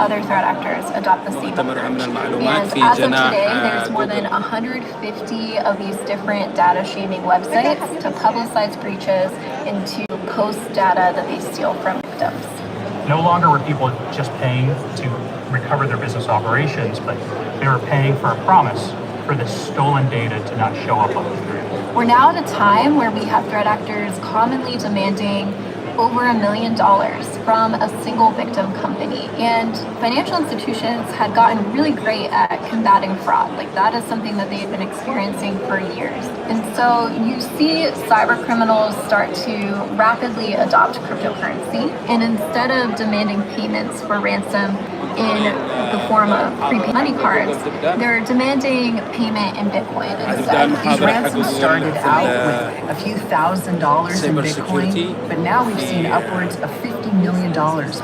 other threat actors adopt the same مؤتمر approach. المعلومات And في as of جناح today, there's more than قوقل. 150 of these different data shaming websites to publicize breaches and to post data that they steal from victims. No longer were people just paying to recover their business operations, but they were paying for a promise for the stolen data to not show up on the screen. We're now at a time where we have threat actors commonly demanding over $1 million from a single victim company. And financial institutions had gotten really great at combating fraud. Like, that is something that they had been experiencing for years. And so you see cyber criminals start to rapidly adopt cryptocurrency. And instead of demanding payments for ransom in the form of prepaid money cards, they're demanding payment in Bitcoin instead. These ransoms started out with a few $1,000s in Bitcoin, but now we've seen upwards of $50 million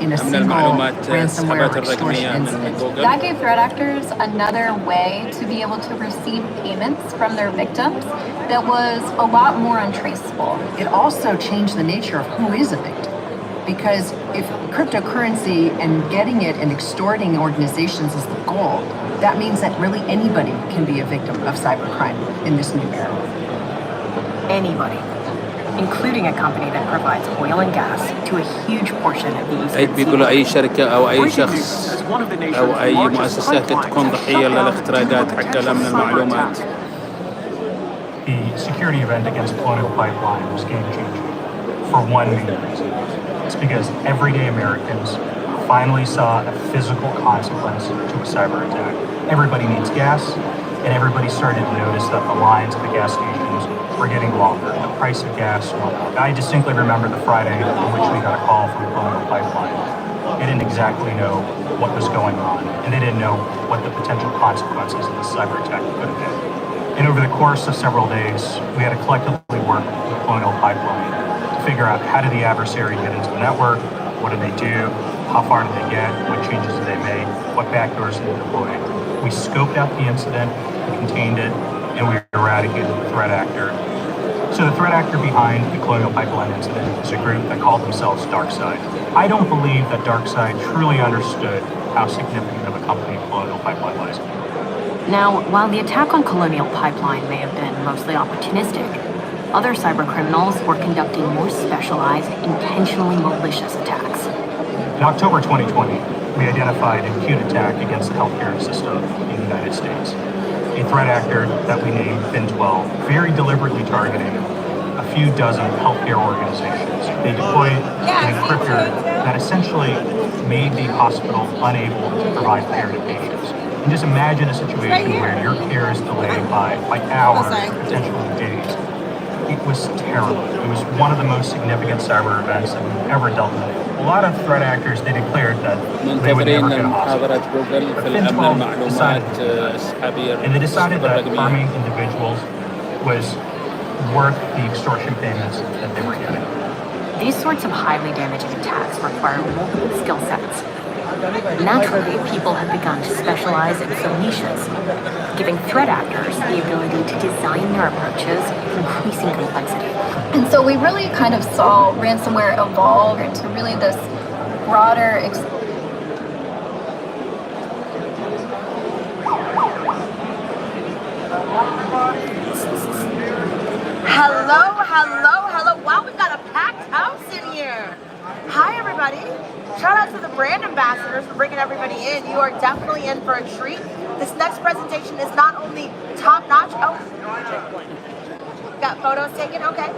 in a single ransomware or extortion incident. That gave threat actors another way to be able to receive payments from their victims that was a lot more untraceable. It also changed the nature of who is a victim. Because if cryptocurrency and getting it and extorting organizations is the goal, that means that really anybody can be a victim of cybercrime in this new era. Anybody, including a company that provides oil and gas to a huge portion of the Eastern بيقولوا أي شركة أو أي Seaboard. شخص أو أي مؤسسة تكون ضحية للاختراقات حق أمن المعلومات. The security event against Colonial Pipeline was game-changing for one main reason. It's because everyday Americans finally saw a physical consequence to a cyber attack. Everybody needs gas, and everybody started to notice that the lines at the gas stations were getting longer. The price of gas went up. I distinctly remember the Friday on which we got a call from Colonial Pipeline. They didn't exactly know what was going on, and they didn't know what the potential consequences of the cyber attack could have been. And over the course of several days, we had to collectively work with Colonial Pipeline to figure out how did the adversary get into the network, what did they do, how far did they get, what changes did they make, what backdoors did they deploy. We scoped out the incident, we contained it, and we eradicated the threat actor. So the threat actor behind the Colonial Pipeline incident is a group that called themselves DarkSide. I don't believe that DarkSide truly understood how significant of a company Colonial Pipeline was. Now, while the attack on Colonial Pipeline may have been mostly opportunistic, other cybercriminals were conducting more specialized, intentionally malicious attacks. In October 2020, we identified an acute attack against the healthcare system in the United States. A threat actor that we named Fin12, very deliberately targeting a few dozen healthcare organizations. They deployed an encryptor that essentially made the hospital unable to provide care to patients. And just imagine a situation where your care is delayed by hours, potentially days. It was terrible. It was one of the most significant cyber events that we've ever dealt with. A lot of threat actors, they declared that they would never get a hospital. محاضرة جوجل في الأمن المعلومات أسحابية. And they decided that harming individuals was worth the extortion payments that they were getting. These sorts of highly damaging attacks require multiple skill sets. Naturally, people have begun to specialize in some niches, giving threat actors the ability to design their approaches with increasing complexity. And so we really kind of saw ransomware evolve into really this broader Hello. Wow, we've got a packed house in here. Hi, everybody. Shout out to the brand ambassadors for bringing everybody in. You are definitely in for a treat. This next presentation is not only top-notch. Oh, got photos taken? Okay.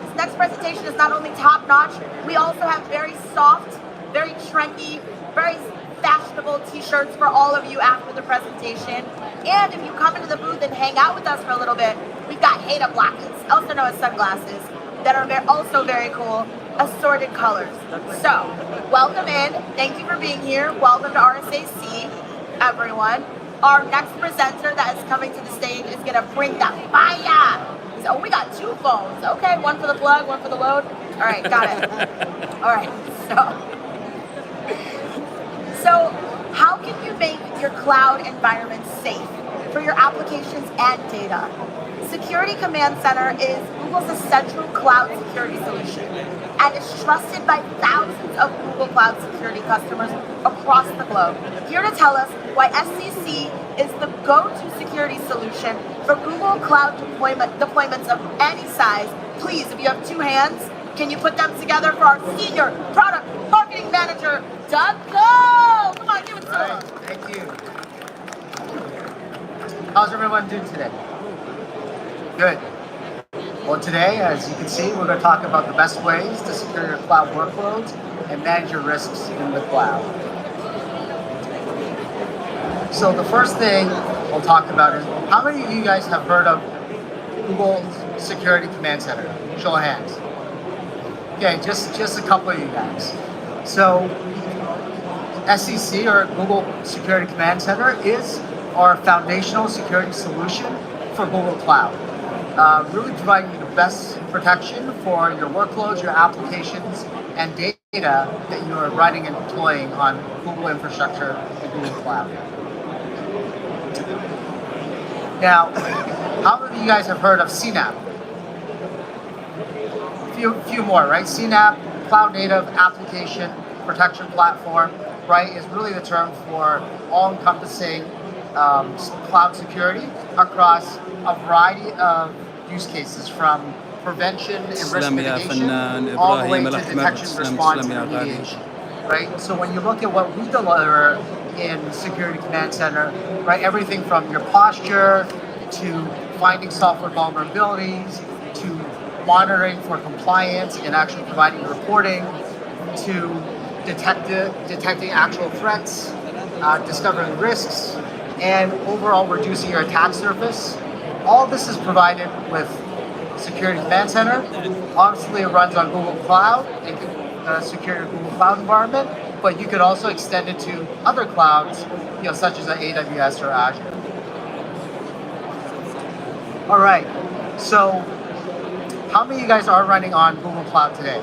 This next presentation is not only top-notch, we also have very soft, very trendy, very fashionable t-shirts for all of you after the presentation. And if you come into the booth and hang out with us for a little bit, we've got Hada Blackets, also known as sunglasses, that are also very cool, assorted colors. So, welcome in. Thank you for being here. Welcome to RSAC, everyone. Our next presenter that is coming to the stage is going to bring the fire. So we got two phones. Okay, one for the plug, one for the load. All right, got it. All right, so how can you make your cloud environment safe for your applications and data? Security Command Center is Google's essential cloud security solution and is trusted by thousands of Google Cloud security customers across across the globe, here to tell us why SCC is the go-to security solution for Google Cloud deployments of any size. Please, if you have two hands, can you put them together for our Senior Product Marketing Manager, Doug Cole? Come on, give it to him. Thank you. How's everyone doing today? Good. Well, today, as you can see, we're going to talk about the best ways to secure your cloud workloads and manage your risks in the cloud. So the first thing we'll talk about is, how many of you guys have heard of Google Security Command Center? Show of hands. Okay, just a couple of you guys. So SCC, or Google Security Command Center, is our foundational security solution for Google Cloud. Really providing you the best protection for your workloads, your applications, and data that you are running and deploying on Google infrastructure and Google Cloud. Now, how many of you guys have heard of CNAPP? Few more, right? CNAPP, Cloud Native Application Protection Platform, right, is really the term for all-encompassing cloud security across a variety of use cases, from prevention and risk mitigation all the way to detection, response, and remediation. Right? So when you look at what we deliver in Security Command Center, right, everything from your posture to finding software vulnerabilities to monitoring for compliance and actually providing reporting to detecting actual threats, discovering risks, and overall reducing your attack surface. All of this is provided with Security Command Center. Obviously, it runs on Google Cloud and secure your Google Cloud environment, but you could also extend it to other clouds, such as AWS or Azure. All right, so how many of you guys are running on Google Cloud today?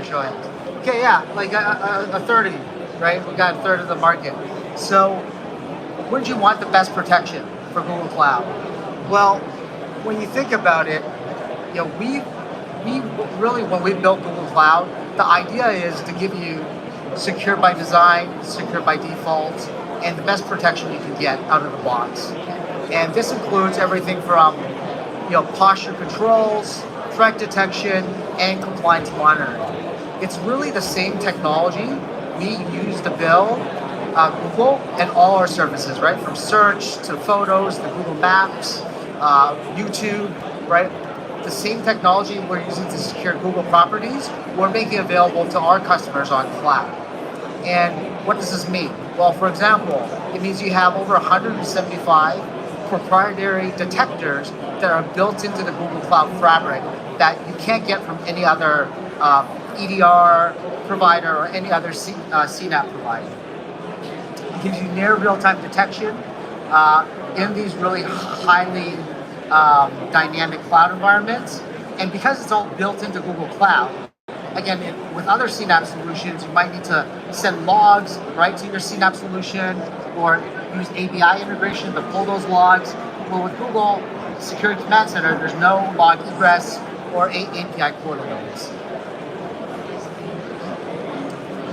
Show of hands. Okay, yeah, like a third of you, right? We got a third of the market. So, wouldn't you want the best protection for Google Cloud? Well, when you think about it, we really, when we built Google Cloud, the idea is to give you secure by design, secure by default, and the best protection you can get out of the box. And this includes everything from, posture controls, threat detection, and compliance monitoring. It's really the same technology we use to build Google and all our services, right? From search to photos to Google Maps, YouTube, right? The same technology we're using to secure Google properties, we're making available to our customers on cloud. And what does this mean? Well, for example, it means you have over 175 proprietary detectors that are built into the Google Cloud Fabric that you can't get from any other EDR provider or any other CNAPP provider. It gives you near real-time detection in these really highly dynamic cloud environments. And because it's all built into Google Cloud, again, with other CNAPP solutions, you might need to send logs right to your CNAPP solution or use API integration to pull those logs. Well, with Google Security Command Center, there's no log egress or API quota limits.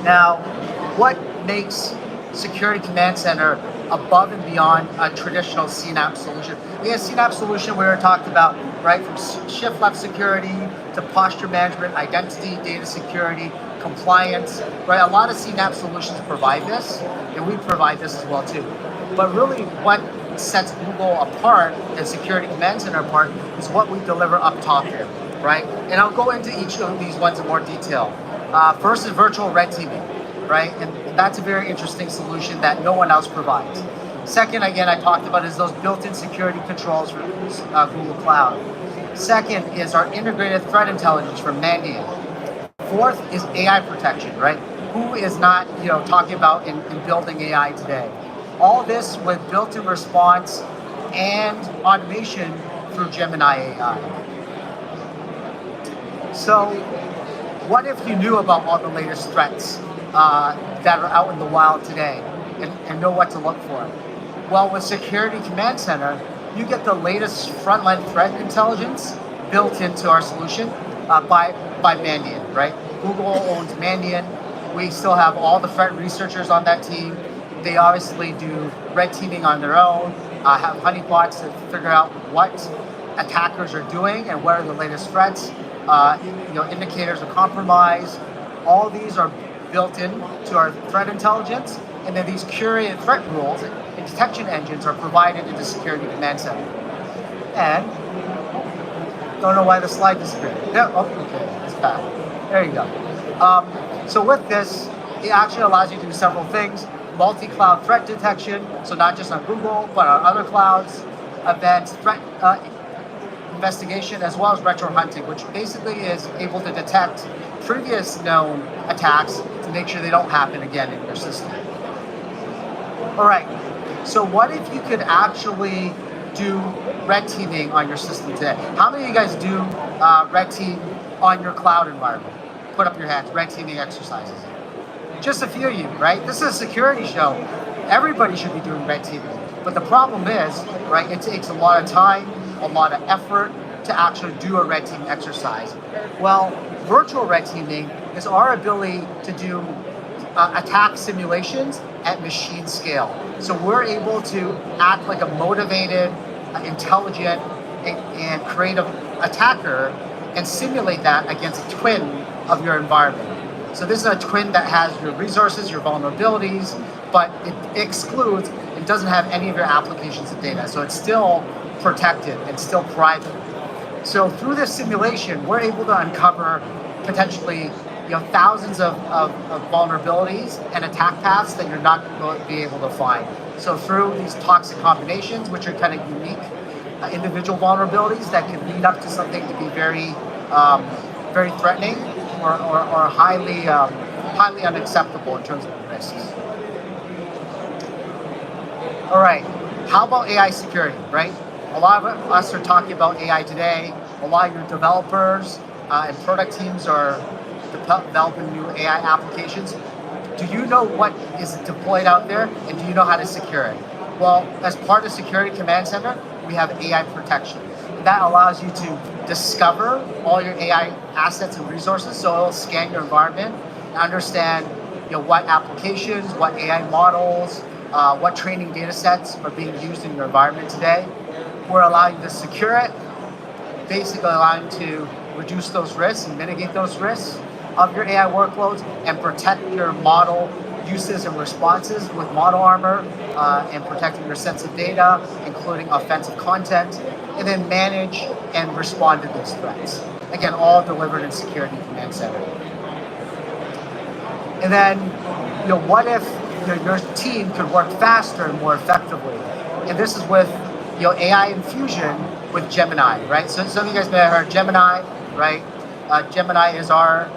Now, what makes Security Command Center above and beyond a traditional CNAPP solution? We have CNAPP solution where we talked about, right, from shift left security to posture management, identity, data security, compliance, right? A lot of CNAPP solutions provide this, and we provide this as well too. But really what sets Google apart and Security Command Center apart is what we deliver up top here, right? And I'll go into each of these ones in more detail. First is virtual red teaming, right? And that's a very interesting solution that no one else provides. Second, again, I talked about is those built-in security controls for Google Cloud. Second is our integrated threat intelligence from Mandiant. Fourth is AI protection, right? Who is not, talking about in building AI today? All this with built-in response and automation through Gemini AI. So, what if you knew about all the latest threats that are out in the wild today and know what to look for? Well, with Security Command Center, you get the latest frontline threat intelligence built into our solution by Mandiant, right? Google owns Mandiant, We still have all the threat researchers on that team. They obviously do red teaming on their own, have honeypots to figure out what attackers are doing and what are the latest threats, indicators of compromise. All these are built into our threat intelligence, and then these curated threat rules and detection engines are provided in the Security Command Center. And don't know why the slide disappeared. Yeah, oh, okay, it's back. There you go. So with this, it actually allows you to do several things. Multi-cloud threat detection, so not just on Google, but on other clouds, advanced threat investigation, as well as retro hunting, which basically is able to detect previous known attacks to make sure they don't happen again in your system. All right, so what if you could actually do red teaming on your system today? How many of you guys do red team on your cloud environment? Put up your hands, red teaming exercises. Just a few of you, right? This is a security show. Everybody should be doing red teaming. But the problem is, right, it takes a lot of time, a lot of effort to actually do a red team exercise. Well, virtual red teaming is our ability to do attack simulations at machine scale. So we're able to act like a motivated, intelligent, and creative attacker and simulate that against a twin of your environment. So this is a twin that has your resources, your vulnerabilities, but it excludes, it doesn't have any of your applications and data. So it's still protected and still private. So through this simulation, we're able to uncover potentially thousands of vulnerabilities and attack paths that you're not going to be able to find. So through these toxic combinations, which are kind of unique individual vulnerabilities that can lead up to something to be very, very threatening or highly unacceptable in terms of risks. All right, how about AI security, right? A lot of us are talking about AI today. A lot of your developers and product teams are developing new AI applications. Do you know what is deployed out there, and do you know how to secure it? Well, as part of Security Command Center, we have AI protection. That allows you to discover all your AI assets and resources, so it'll scan your environment and understand what applications, what AI models, what training data sets are being used in your environment today. We're allowing you to secure it, basically allowing you to reduce those risks and mitigate those risks of your AI workloads and protect your model uses and responses with model armor and protecting your sensitive data, including offensive content, and then manage and respond to those threats. Again, all delivered in Security Command Center. And then, what if your team could work faster and more effectively? And this is with AI infusion with Gemini, right? So some of you guys may have heard Gemini, right? Gemini is our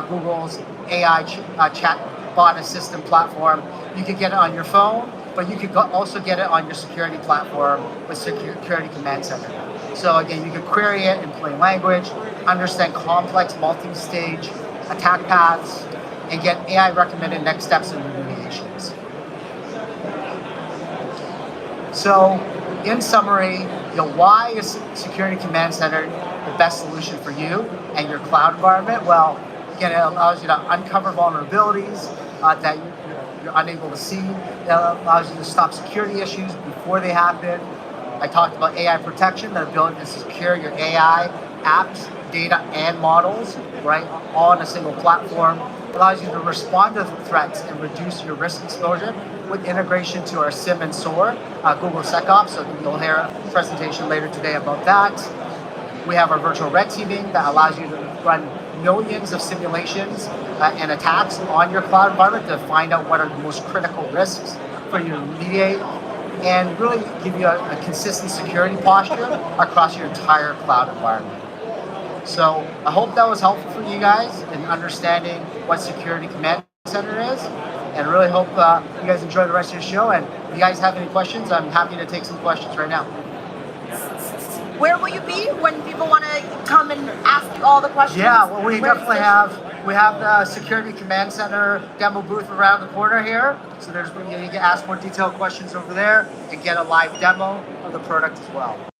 Google's AI chatbot assistant platform. You could get it on your phone, but you could also get it on your security platform with Security Command Center. So again, you could query it in plain language, understand complex multi-stage attack paths, and get AI recommended next steps and remediations. So in summary, why is Security Command Center the best solution for you and your cloud environment? Well, again, it allows you to uncover vulnerabilities that you're unable to see. It allows you to stop security issues before they happen. I talked about AI protection, the ability to secure your AI apps, data, and models, right, all on a single platform. It allows you to respond to threats and reduce your risk exposure with integration to our SIM and SOAR, Google SecOps. So you'll hear a presentation later today about that. We have our virtual red teaming that allows you to run millions of simulations and attacks on your cloud environment to find out what are the most critical risks for you to remediate and really give you a consistent security posture across your entire cloud environment. So I hope that was helpful for you guys in understanding what Security Command Center is, and really hope you guys enjoy the rest of the show. And if you guys have any questions, I'm happy to take some questions right now. Where will you be when people want to come and ask you all the questions? Yeah, well, we definitely have the Security Command Center demo booth around the corner here. So you can ask more detailed questions over there and get a live demo of the product as well.